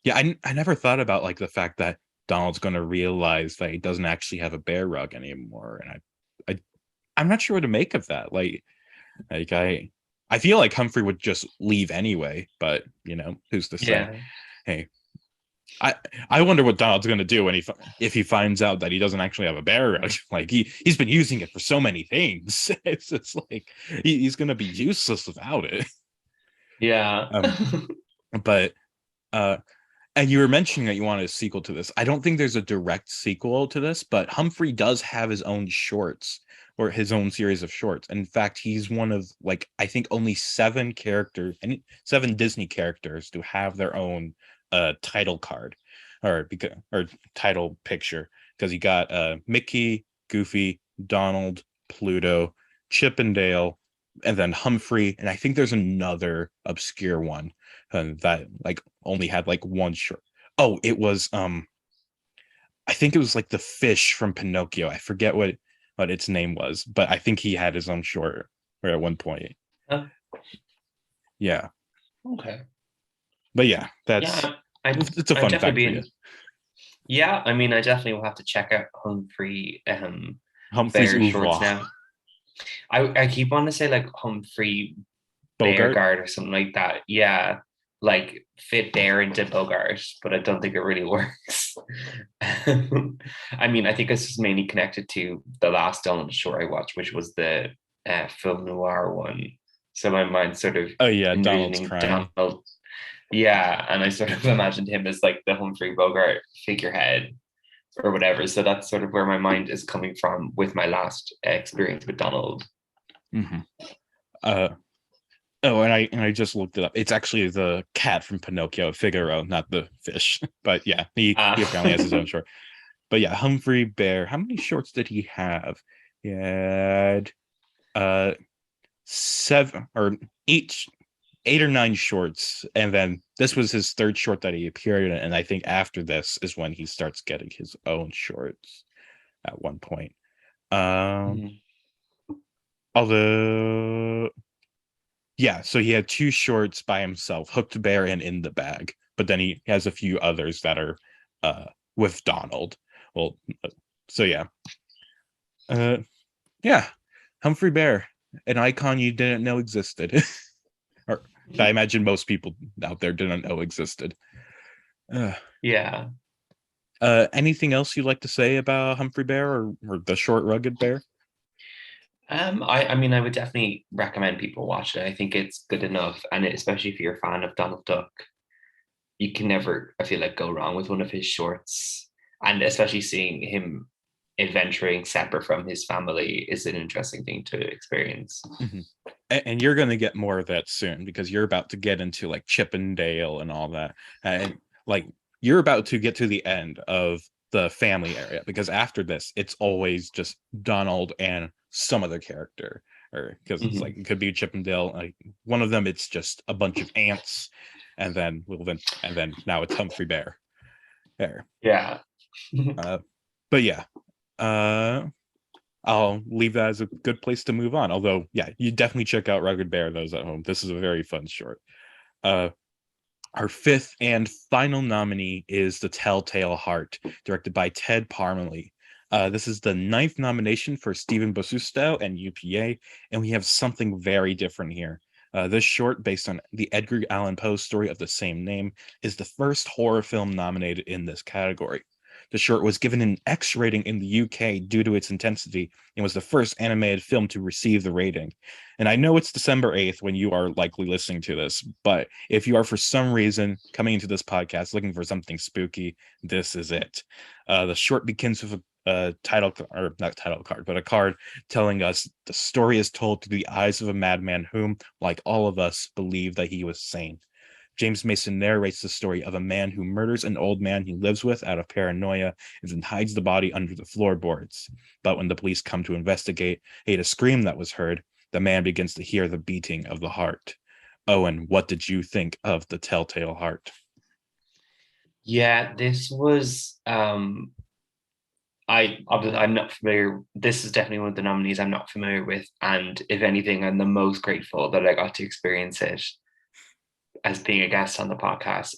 yeah, I never thought about like the fact that Donald's going to realize that he doesn't actually have a bear rug anymore, and I'm not sure what to make of that. Like I feel like Humphrey would just leave anyway, but you know, who's to say? Yeah. Hey. I wonder what Donald's going to do when if he finds out that he doesn't actually have a bear rug. Like he's been using it for so many things. It's just like he's going to be useless without it. Yeah. Um, but and you were mentioning that you wanted a sequel to this. I don't think there's a direct sequel to this, but Humphrey does have his own shorts or his own series of shorts. In fact, he's one of like I think only 7 Disney characters to have their own title card or title picture because you got Mickey, Goofy, Donald, Pluto, Chip and Dale, and then Humphrey, and I think there's another obscure one that like only had like one short. Oh, it was I think it was like the fish from Pinocchio. I forget what its name was, but I think he had his own short or at one point. Uh, Yeah. okay. But yeah, Yeah, I it's a I'd fun definitely fact be for you. in. Yeah, I mean, I definitely will have to check out Humphrey Humphrey's Bear shorts oeuvre. now. I keep on to say like Humphrey Bear Bogart. Guard or something like that. Yeah, like fit Bear into Bogart, but I don't think it really works. I mean, I think this is mainly connected to the last Donald short I watched, which was the film noir one. So my mind's sort of Oh yeah, Donald's envisioning crying. Donald. Yeah, and I sort of imagined him as like the Humphrey Bogart figurehead or whatever. So that's sort of where my mind is coming from with my last experience with Donald. Mm-hmm. Uh, oh, and I just looked it up. It's actually the cat from Pinocchio, Figaro, not the fish. But yeah, he apparently has his own short. But yeah, Humphrey Bear. How many shorts did he have? He had uh 7 or 8 or 9 shorts, and then this was his third short that he appeared in, and I think after this is when he starts getting his own shorts at one point. Mhm. Although yeah, so he had 2 shorts by himself, Hooked Bear and In the Bag, but then he has a few others that are with Donald. Well, so yeah. Uh yeah, Humphrey Bear, an icon you didn't know existed. Or I imagine most people out there didn't know existed. Uh, Yeah. anything else you'd like to say about Humphrey Bear or the short rugged bear? I mean, I would definitely recommend people watch it. I think it's good enough, and especially if you're a fan of Donald Duck, you can never, I feel like, go wrong with one of his shorts. And especially seeing him adventuring separate from his family is an interesting thing to experience. Mm-hmm. And you're going to get more of that soon because you're about to get into like Chip and Dale and all that, and like you're about to get to the end of the family area because after this it's always just Donald and some other character, or because it's like Mhm. it could be Chip and Dale, like one of them it's just a bunch of ants, and then now it's Humphrey Bear there. Yeah. uh but yeah, uh I'll leave that as a good place to move on. Although, yeah, you definitely check out Rugged Bear, those at home. This is a very fun short. Uh, our 5th and final nominee is The Telltale Heart, directed by Ted Parmalee. This is the 9th nomination for Stephen Bosustow and UPA, and we have something very different here. This short, based on the Edgar Allan Poe story of the same name, is the first horror film nominated in this category. The short was given an X rating in the UK due to its intensity and was the first animated film to receive the rating. And I know it's December 8th when you are likely listening to this, but if you are for some reason coming into this podcast looking for something spooky, this is it. The short begins with a title, or not title card, but a card telling us the story is told through the eyes of a madman whom, like all of us, believed that he was sane. James Mason narrates the story of a man who murders an old man he lives with out of paranoia and then hides the body under the floorboards. But when the police come to investigate a scream that was heard, the man begins to hear the beating of the heart. Owen, what did you think of The Telltale Heart? Yeah, this was I'm not familiar. This is definitely one of the nominees I'm not familiar with, and if anything, I'm the most grateful that I got to experience it as being a guest on the podcast.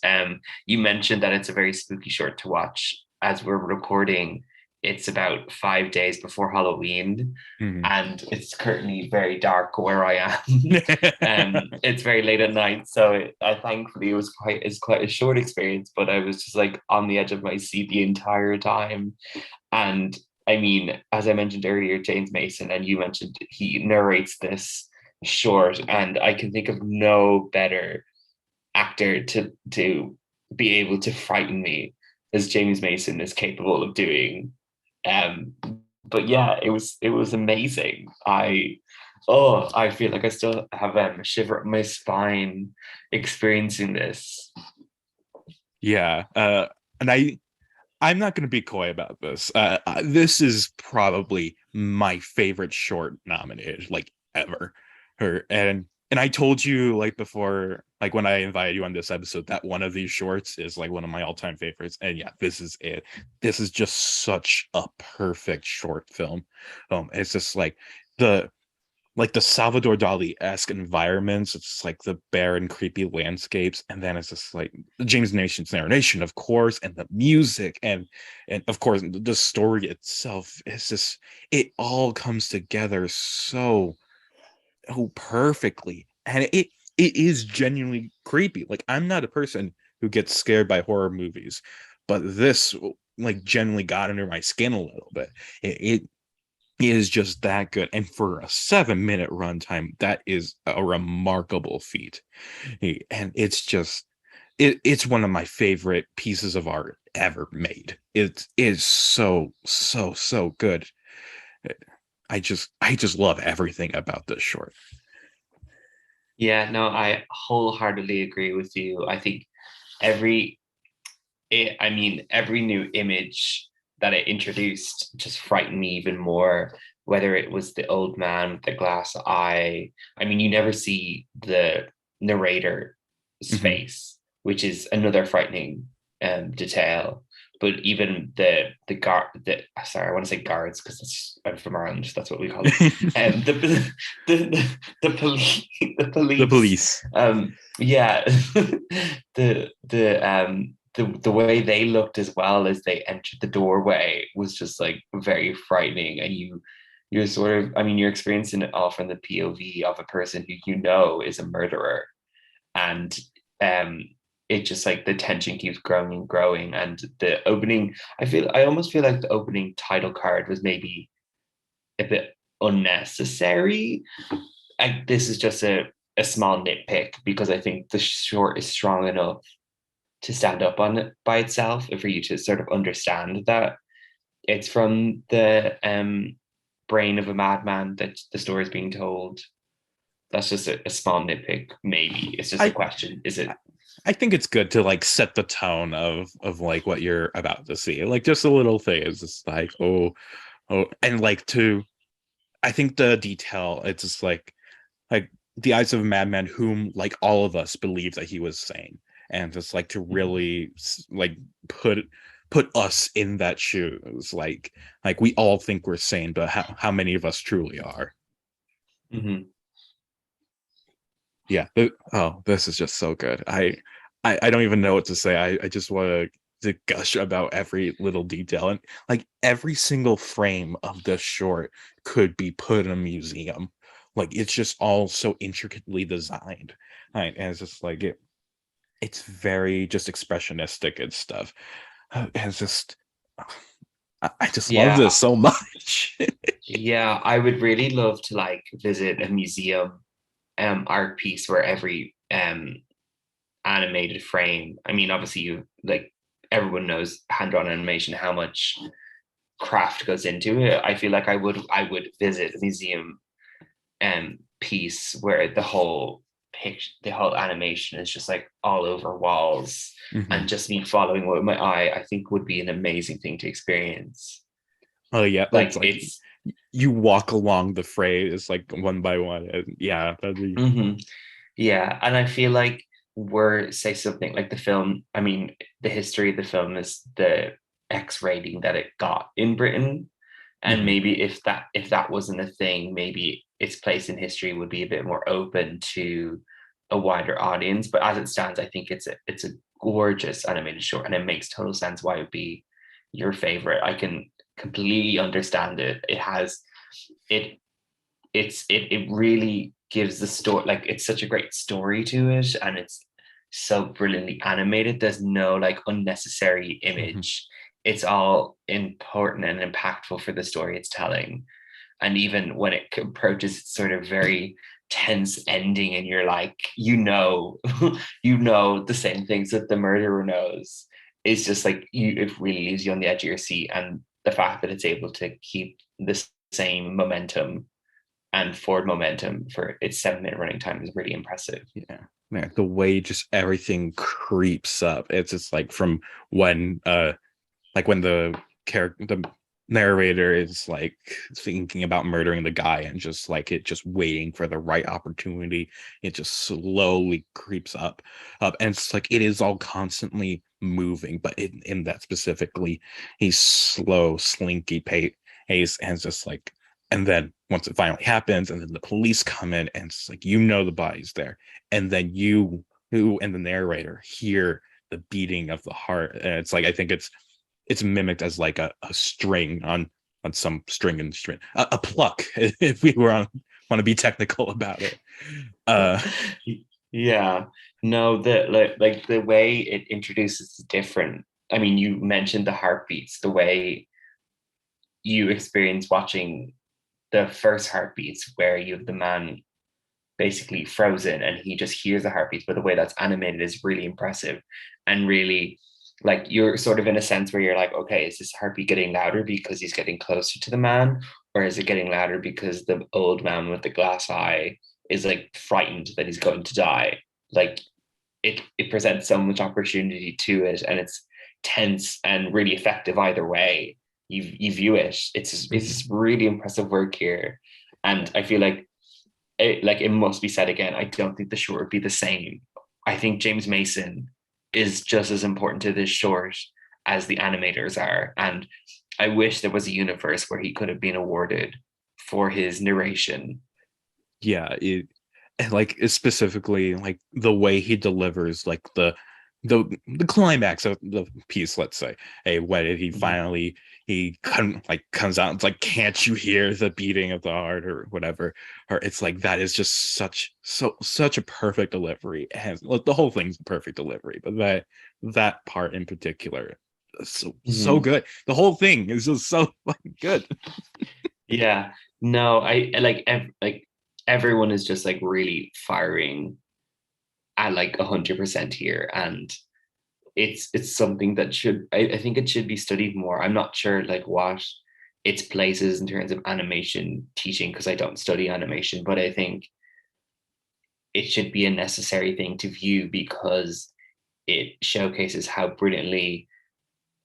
You mentioned that it's a very spooky short to watch. As we're recording, it's about 5 days before Halloween, Mhm. and it's currently very dark where I am. It's very late at night, so I thankfully it's quite a short experience, but I was just like on the edge of my seat the entire time. And I mean, as I mentioned earlier, James Mason, and you mentioned he narrates this short, and I can think of no better actor to be able to frighten me as James Mason is capable of doing. Um, but yeah, it was amazing. I feel like I still have a shiver up my spine experiencing this. Yeah, and I'm not going to be coy about this. This is probably my favorite short nominated, like ever. And I told you like before, like when I invited you on this episode, that one of these shorts is like one of my all-time favorites. And yeah, this is it. This is just such a perfect short film. It's just the like the Salvador Dali-esque environments. It's like the barren, creepy landscapes, and then it's just like James Mason's narration, of course, and the music, and of course the story itself. It's just it all comes together so perfectly, and it is genuinely creepy. Like I'm not a person who gets scared by horror movies, but this like genuinely got under my skin a little bit. It is just that good. And for a 7-minute runtime, that is a remarkable feat. And it's just it's one of my favorite pieces of art ever made. It is so good. I just love everything about this short. Yeah, no, I wholeheartedly agree with you. I think every I mean, every new image that it introduced just frightened me even more. Whether it was the old man with the glass eye, I mean, you never see the narrator's Mhm. face, which is another frightening detail. But even the guard, the sorry, I want to say guards because I'm from Ireland, that's what we call them. And the police, the The police, police. yeah, the way they looked as well as they entered the doorway was just like very frightening. And you're sort of, I mean, you're experiencing it all from the POV of a person who you know is a murderer. And um it just like the tension keeps growing and growing. And the opening, I almost feel like the opening title card was maybe a bit unnecessary. This is just a small nitpick because I think the short is strong enough to stand up on it by itself, and for you to sort of understand that it's from the brain of a madman that the story is being told. That's just a small nitpick. Maybe it's just a I question. Is it? I think it's good to like set the tone of like what you're about to see. Like just a little thing is just like and like to I think the detail it's just like the eyes of a madman whom like all of us believe that he was sane, and just like to really like put put us in that shoes, like we all think we're sane, but how many of us truly are? Mm-hmm. Yeah. Oh, this is just so good. I don't even know what to say. I just want to gush about every little detail, and like every single frame of this short could be put in a museum. Like it's just all so intricately designed, right? And it's just like it's very just expressionistic and stuff. And it's just I just love Yeah, this so much. yeah. I would really love to like visit a museum art piece where every animated frame. I mean, obviously, you like everyone knows hand-drawn animation how much craft goes into it. I feel like I would visit a museum piece where the whole animation is just like all over walls, Mhm. and just me following with my eye, I think would be an amazing thing to experience. Oh yeah, that's Like like it's you walk along the phrase like one by one. And yeah, that'd be mhm. Yeah, and I feel like we're say something like the film. I mean, the history of the film is the X rating that it got in Britain, and mhm. maybe if that wasn't a thing, maybe its place in history would be a bit more open to a wider audience. But as it stands, I think it's a gorgeous animated short, and it makes total sense why it would be your favorite. I can completely understand it. It it really gives the story, like it's such a great story to it, and it's so brilliantly animated. There's no like unnecessary image. It's all important and impactful for the story it's telling. And even when it approaches its sort of very tense ending, and you're like, you know the same things that the murderer knows. It's just like it really leaves you on the edge of your seat. And the fact that it's able to keep the same momentum and forward momentum for its 7-minute running time is really impressive. Yeah, man, the way just everything creeps up. It's just like from when when the character, the narrator is like thinking about murdering the guy and just like it just waiting for the right opportunity, it just slowly creeps up, and it's like it is all constantly moving, but in that specifically, he's slow, slinky pace, and it's just like, and then once it finally happens, and then the police come in, and it's like, the body's there, and then you and the narrator hear the beating of the heart, and it's like, I think it's mimicked as like a string on some string instrument, a pluck, if we want to be technical about it. Yeah, no, the like the way it introduces different. I mean, you mentioned the heartbeats, the way you experience watching the first heartbeats, where you have the man basically frozen and he just hears the heartbeats, but the way that's animated is really impressive. And really, like, you're sort of in a sense where you're like, okay, is this heartbeat getting louder because he's getting closer to the man, or is it getting louder because the old man with the glass eye is like frightened that he's going to die? Like, it presents so much opportunity to it, and it's tense and really effective either way you view it. It's really impressive work here. And I feel like it must be said again, I don't think the short would be the same. I think James Mason is just as important to this short as the animators are. And I wish there was a universe where he could have been awarded for his narration. Yeah, like, it's specifically like the way he delivers like the climax of the piece, let's say. Hey, when did he finally comes out, it's like, can't you hear the beating of the heart, or whatever, or it's like, that is just such a perfect delivery, and like, the whole thing's a perfect delivery, but that part in particular, so good. The whole thing is just so fucking good. Yeah, no, I like everyone is just like really firing at like 100% here. And it's something that I think it should be studied more. I'm not sure like what its place is in terms of animation teaching, because I don't study animation, but I think it should be a necessary thing to view, because it showcases how brilliantly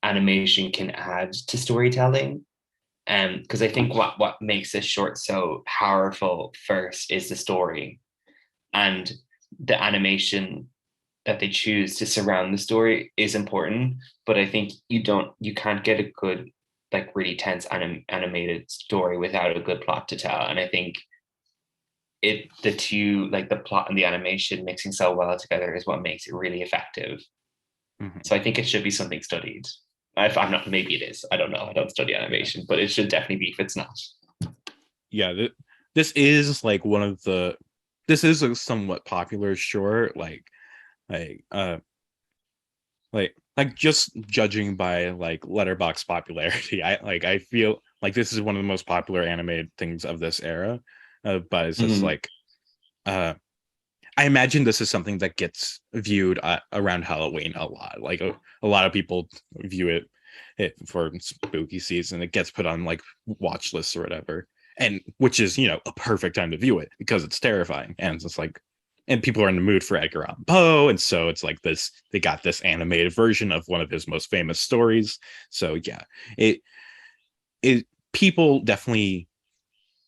animation can add to storytelling. Because I think what makes this short so powerful first is the story, and the animation that they choose to surround the story is important. But I think you can't get a good, like, really tense animated story without a good plot to tell. And I think the two, like the plot and the animation mixing so well together, is what makes it really effective. So I think it should be something studied. If I'm not, maybe it is. I don't know. I don't study animation, but it should definitely be if it's not. Yeah, this is like this is a somewhat popular short, like just judging by like Letterboxd popularity. I feel like this is one of the most popular animated things of this era, but it's just like, I imagine this is something that gets viewed around Halloween a lot. Like a lot of people view it for spooky season. It gets put on like watch lists or whatever, and which is, a perfect time to view it, because it's terrifying, and it's just like, and people are in the mood for Edgar Allan Poe, and so it's like this. They got this animated version of one of his most famous stories. So yeah, it people definitely,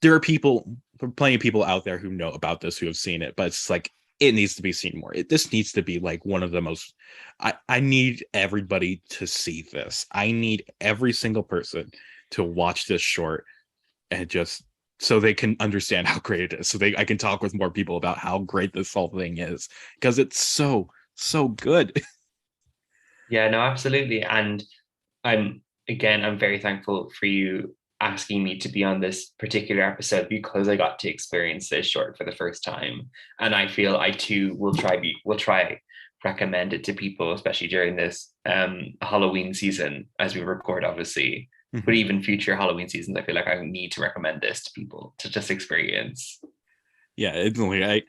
there are plenty of people out there who know about this, who have seen it, but it's like, it needs to be seen more. This needs to be like one of the most, I need everybody to see this. I need every single person to watch this short, and just so they can understand how great it is. So I can talk with more people about how great this whole thing is, because it's so good. Yeah, no, absolutely. And again, I'm very thankful for you asking me to be on this particular episode because I got to experience this short for the first time. And I feel I too will try recommend it to people, especially during this Halloween season as we record, obviously. But even future Halloween seasons, I feel like I need to recommend this to people to just experience. Yeah, it's like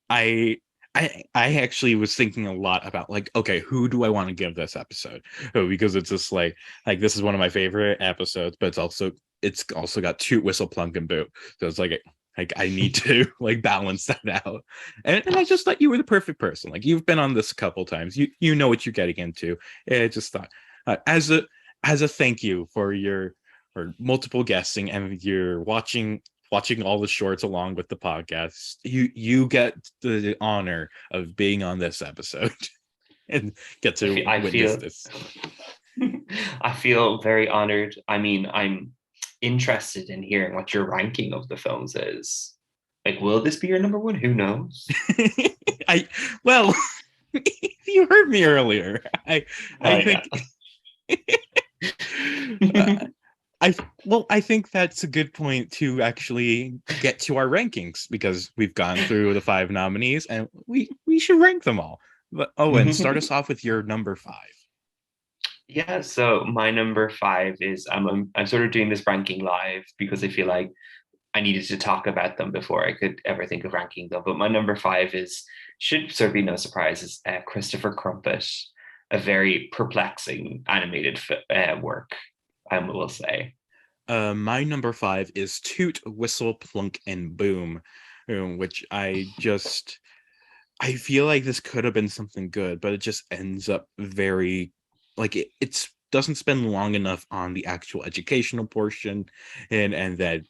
I I actually was thinking a lot about like, okay, who do I want to give this episode? Oh, because it's just like this is one of my favorite episodes, but it's also got Toot, Whistle, Plunk, and Boo. So it's like I need to like balance that out. And I just thought you were the perfect person. Like you've been on this a couple times. You know what you're getting into. And I just thought as a thank you for your for multiple guessing and you're watching all the shorts along with the podcast, you get the honor of being on this episode and get to witness this. I feel very honored. I mean, I'm interested in hearing what your ranking of the films is. Like, will this be your number one? Who knows? Well, you heard me earlier. I think I think that's a good point to actually get to our rankings because we've gone through the 5 nominees and we should rank them all. But Owen, start us off with your number 5. Yeah, so my number 5 is I'm sort of doing this ranking live because I feel like I needed to talk about them before I could ever think of ranking them. But my number 5 should sort of be no surprise, is Christopher Crumpet, a very perplexing animated work, I will say. My number 5 is Toot, Whistle, Plunk, and Boom, which I feel like this could have been something good, but it just ends up very like it doesn't spend long enough on the actual educational portion, and that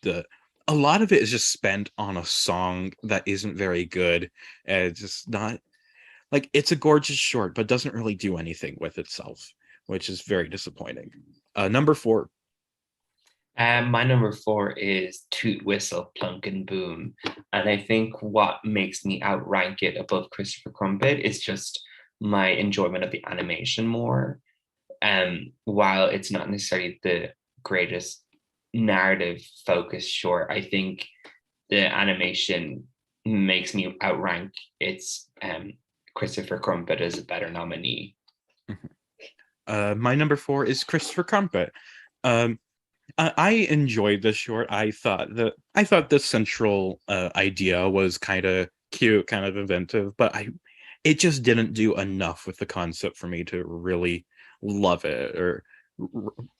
a lot of it is just spent on a song that isn't very good, and it's just not like it's a gorgeous short, but doesn't really do anything with itself, which is very disappointing. Number 4. My number 4 is Toot, Whistle, Plunk, and Boom. And I think what makes me outrank it above Christopher Crumpet is just my enjoyment of the animation more. While it's not necessarily the greatest narrative focused short, I think the animation makes me outrank its Christopher Crumpet as a better nominee. My number 4 is Christopher Crumpet. I enjoyed this short. I thought the central idea was kind of cute, kind of inventive, but it just didn't do enough with the concept for me to really love it or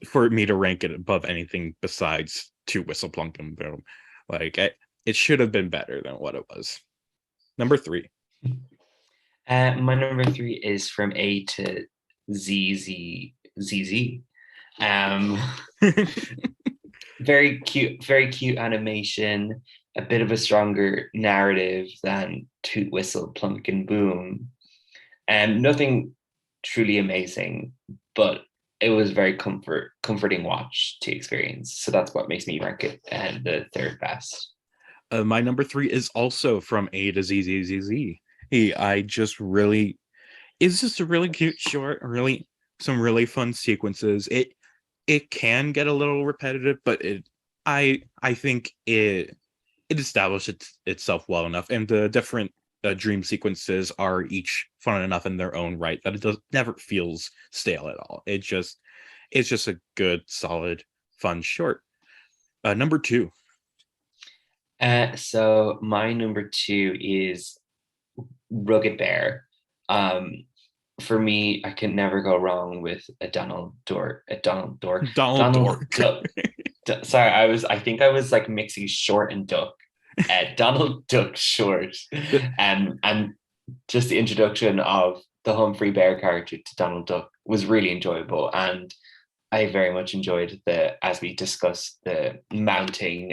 for me to rank it above anything besides Toot, Whistle, Plunk, and Boom. Like it should have been better than what it was. Number 3. My number 3 is From A to ZZ. Very cute animation, a bit of a stronger narrative than Toot, Whistle, Plunk, and Boom. Nothing truly amazing, but it was very comforting watch to experience. So that's what makes me rank it and the third best. My number 3 is also From A to ZZZZ. It's just a really cute short, really some really fun sequences. It can get a little repetitive, but I think it established itself well enough, and the different dream sequences are each fun enough in their own right that it never feels stale at all. It's just a good, solid, fun short. Number 2. So my number 2 is Rugged Bear. For me, I can never go wrong with a Donald Dork. Sorry, I think I was like mixing short and duck. Donald Duck short, and just the introduction of the Humphrey Bear character to Donald Duck was really enjoyable, and I very much enjoyed as we discussed, the mounting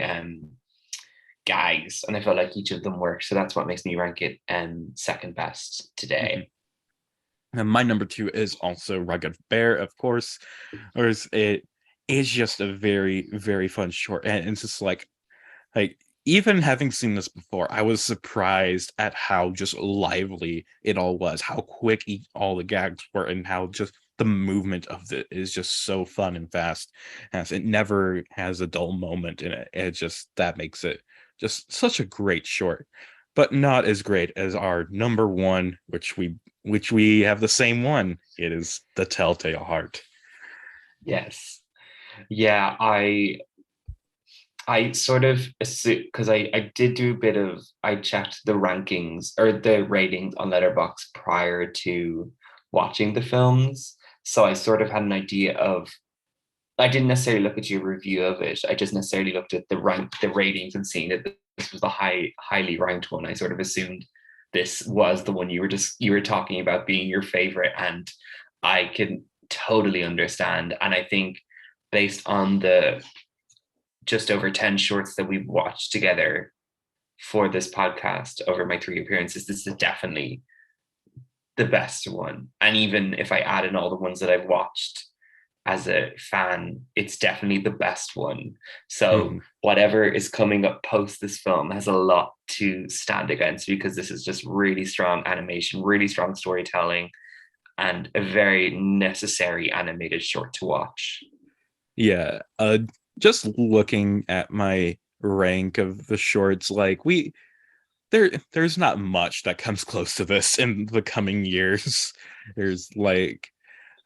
gags, and I felt like each of them worked. So that's what makes me rank it second best today. Mm-hmm. And my number 2 is also Rugged Bear, of course. It is just a very, very fun short, and it's just like even having seen this before, I was surprised at how just lively it all was, how quick all the gags were, and how just the movement of it is just so fun and fast. As it never has a dull moment in it. It just that makes it just such a great short, but not as great as our number one, which we have the same one. It is The Telltale Heart. Yes. Yeah, I sort of assume, because I did do a bit of, I checked the rankings or the ratings on Letterboxd prior to watching the films. So I sort of had an idea of, I didn't necessarily look at your review of it. I just necessarily looked at the ratings and seeing that this was the highly ranked one. I sort of assumed this was the one you were talking about being your favorite, and I can totally understand. And I think based on the just over 10 shorts that we've watched together for this podcast over my 3 appearances, this is definitely the best one. And even if I add in all the ones that I've watched as a fan, it's definitely the best one. So whatever is coming up post this film has a lot to stand against, because this is just really strong animation, really strong storytelling, and a very necessary animated short to watch. Yeah, just looking at my rank of the shorts, like there's not much that comes close to this in the coming years. There's like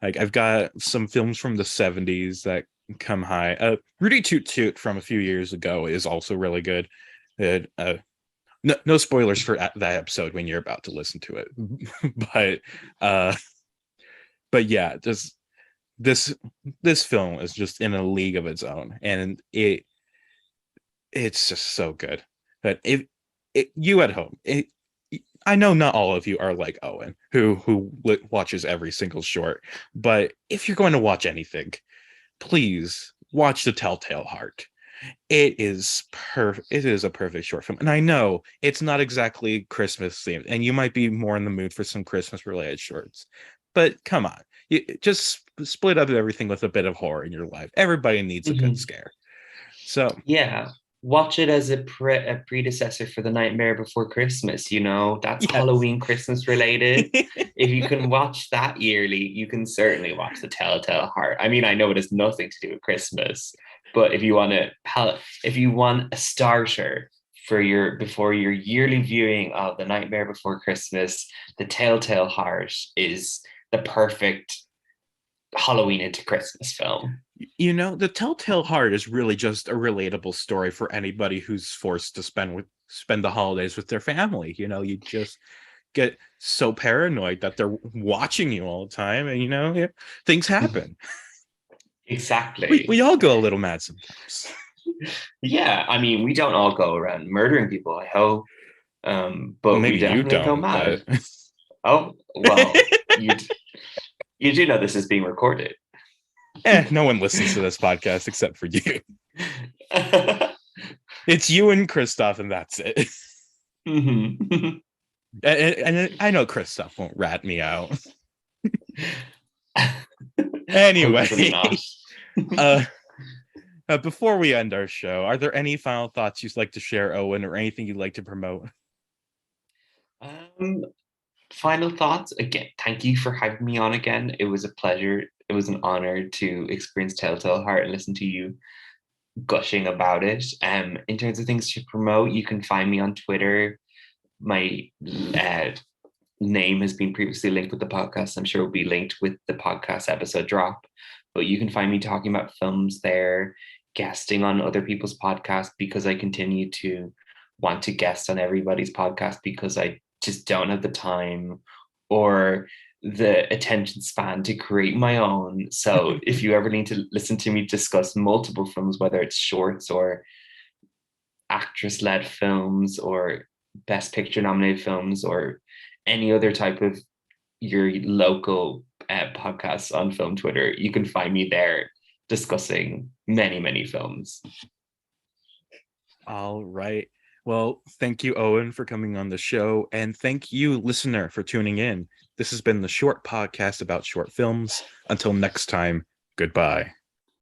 I've got some films from the 70s that come high. Rudy Toot Toot from a few years ago is also really good. No spoilers for that episode when you're about to listen to it. But yeah, just this film is just in a league of its own, and it's just so good. But if you at home, I know not all of you are like Owen, who watches every single short, but if you're going to watch anything, please watch The Telltale Heart. It is a perfect short film, and I know it's not exactly Christmas themed, and you might be more in the mood for some Christmas related shorts, but come on, you just split up everything with a bit of horror in your life. Everybody needs a good scare. So Yeah, watch it as a predecessor for The Nightmare Before Christmas. That's yes. Halloween, Christmas related. If you can watch that yearly, you can certainly watch The Telltale Heart. I mean, I know it has nothing to do with Christmas, but if you want a starter before your yearly viewing of The Nightmare Before Christmas, The Telltale Heart is the perfect Halloween into Christmas film. The Telltale Heart is really just a relatable story for anybody who's forced to spend the holidays with their family. You just get so paranoid that they're watching you all the time, and things happen. Exactly. We all go a little mad sometimes. Yeah, I mean, we don't all go around murdering people, I hope. But Maybe we definitely you go don't, mad. but... Oh, well, you do know this is being recorded. No one listens to this podcast except for you. It's you and Christoph, and that's it. Mm-hmm. And I know Christoph won't rat me out. Anyway, before we end our show, are there any final thoughts you'd like to share, Owen, or anything you'd like to promote? Final thoughts. Again, thank you for having me on again. It was a pleasure. It was an honor to experience Telltale Heart and listen to you gushing about it. In terms of things to promote, you can find me on Twitter. My name has been previously linked with the podcast. I'm sure it will be linked with the podcast episode drop. But you can find me talking about films there, guesting on other people's podcasts, because I continue to want to guest on everybody's podcast because I just don't have the time or the attention span to create my own. So if you ever need to listen to me discuss multiple films, whether it's shorts or actress-led films or Best Picture nominated films or any other type of your local podcasts on Film Twitter, you can find me there discussing many, many films. All right. Well, thank you, Owen, for coming on the show. And thank you, listener, for tuning in. This has been the Short Podcast about short films. Until next time, goodbye.